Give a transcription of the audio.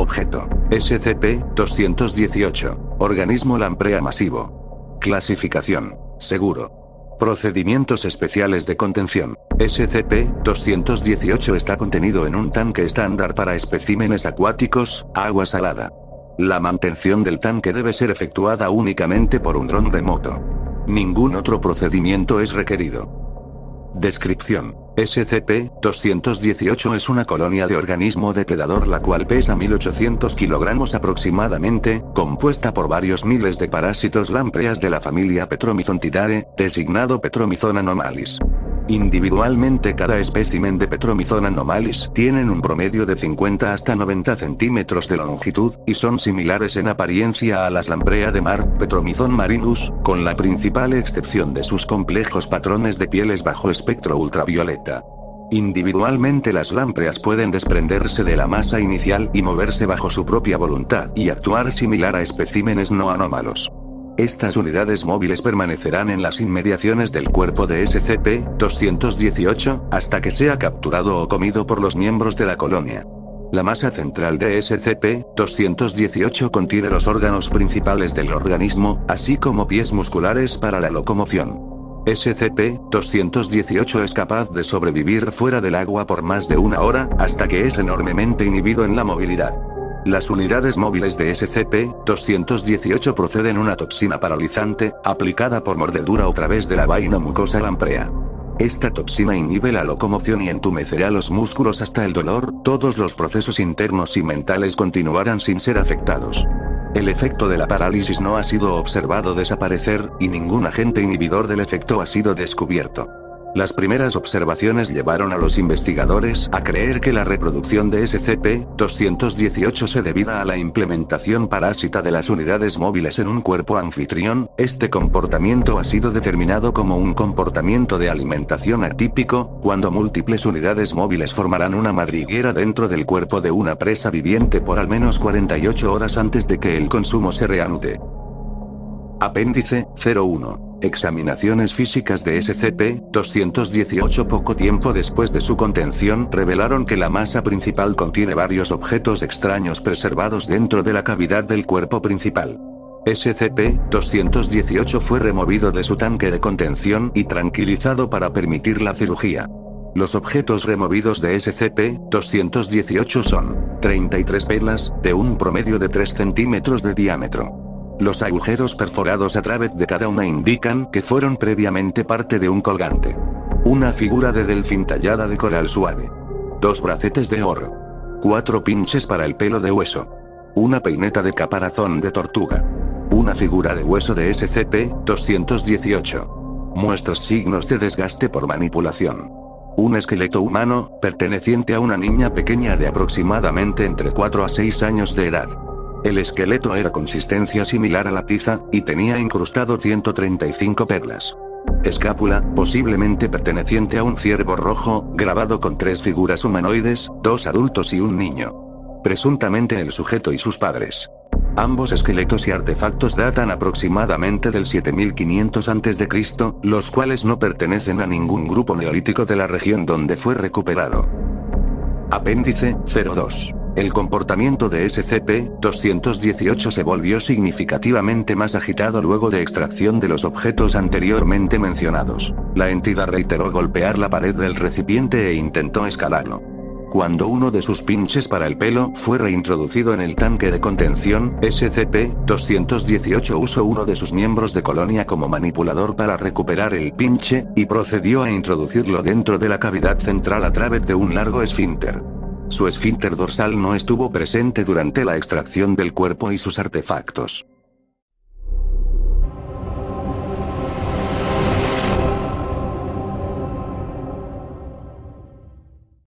Objeto. SCP-218. Organismo lamprea masivo. Clasificación. Seguro. Procedimientos especiales de contención. SCP-218 está contenido en un tanque estándar para especímenes acuáticos, agua salada. La mantención del tanque debe ser efectuada únicamente por un dron remoto. Ningún otro procedimiento es requerido. Descripción. SCP-218 es una colonia de organismo depredador la cual pesa 1800 kilogramos aproximadamente, compuesta por varios miles de parásitos lámpreas de la familia Petromyzontidae, designado Petromyzon anomalis. Individualmente cada espécimen de Petromyzon anomalis tienen un promedio de 50 hasta 90 centímetros de longitud, y son similares en apariencia a las lamprea de mar, Petromyzon marinus, con la principal excepción de sus complejos patrones de pieles bajo espectro ultravioleta. Individualmente las lámpreas pueden desprenderse de la masa inicial y moverse bajo su propia voluntad y actuar similar a especímenes no anómalos. Estas unidades móviles permanecerán en las inmediaciones del cuerpo de SCP-218, hasta que sea capturado o comido por los miembros de la colonia. La masa central de SCP-218 contiene los órganos principales del organismo, así como pies musculares para la locomoción. SCP-218 es capaz de sobrevivir fuera del agua por más de una hora, hasta que es enormemente inhibido en la movilidad. Las unidades móviles de SCP-218 proceden una toxina paralizante, aplicada por mordedura o través de la vaina mucosa lamprea. Esta toxina inhibe la locomoción y entumecerá los músculos hasta el dolor, todos los procesos internos y mentales continuarán sin ser afectados. El efecto de la parálisis no ha sido observado desaparecer, y ningún agente inhibidor del efecto ha sido descubierto. Las primeras observaciones llevaron a los investigadores a creer que la reproducción de SCP-218 se debía a la implementación parásita de las unidades móviles en un cuerpo anfitrión. Este comportamiento ha sido determinado como un comportamiento de alimentación atípico, cuando múltiples unidades móviles formarán una madriguera dentro del cuerpo de una presa viviente por al menos 48 horas antes de que el consumo se reanude. Apéndice 01. Examinaciones físicas de SCP-218 poco tiempo después de su contención revelaron que la masa principal contiene varios objetos extraños preservados dentro de la cavidad del cuerpo principal. SCP-218 fue removido de su tanque de contención y tranquilizado para permitir la cirugía. Los objetos removidos de SCP-218 son 33 perlas, de un promedio de 3 centímetros de diámetro. Los agujeros perforados a través de cada una indican que fueron previamente parte de un colgante. Una figura de delfín tallada de coral suave. 2 bracetes de oro. 4 pinches para el pelo de hueso. Una peineta de caparazón de tortuga. Una figura de hueso de SCP-218. Muestras signos de desgaste por manipulación. Un esqueleto humano, perteneciente a una niña pequeña de aproximadamente entre 4 a 6 años de edad. El esqueleto era consistencia similar a la tiza, y tenía incrustado 135 perlas. Escápula, posiblemente perteneciente a un ciervo rojo, grabado con 3 figuras humanoides, 2 adultos y un niño. Presuntamente el sujeto y sus padres. Ambos esqueletos y artefactos datan aproximadamente del 7500 a.C., los cuales no pertenecen a ningún grupo neolítico de la región donde fue recuperado. Apéndice 02. El comportamiento de SCP-218 se volvió significativamente más agitado luego de extracción de los objetos anteriormente mencionados. La entidad reiteró golpear la pared del recipiente e intentó escalarlo. Cuando uno de sus pinches para el pelo fue reintroducido en el tanque de contención, SCP-218 usó uno de sus miembros de colonia como manipulador para recuperar el pinche, y procedió a introducirlo dentro de la cavidad central a través de un largo esfínter. Su esfínter dorsal no estuvo presente durante la extracción del cuerpo y sus artefactos.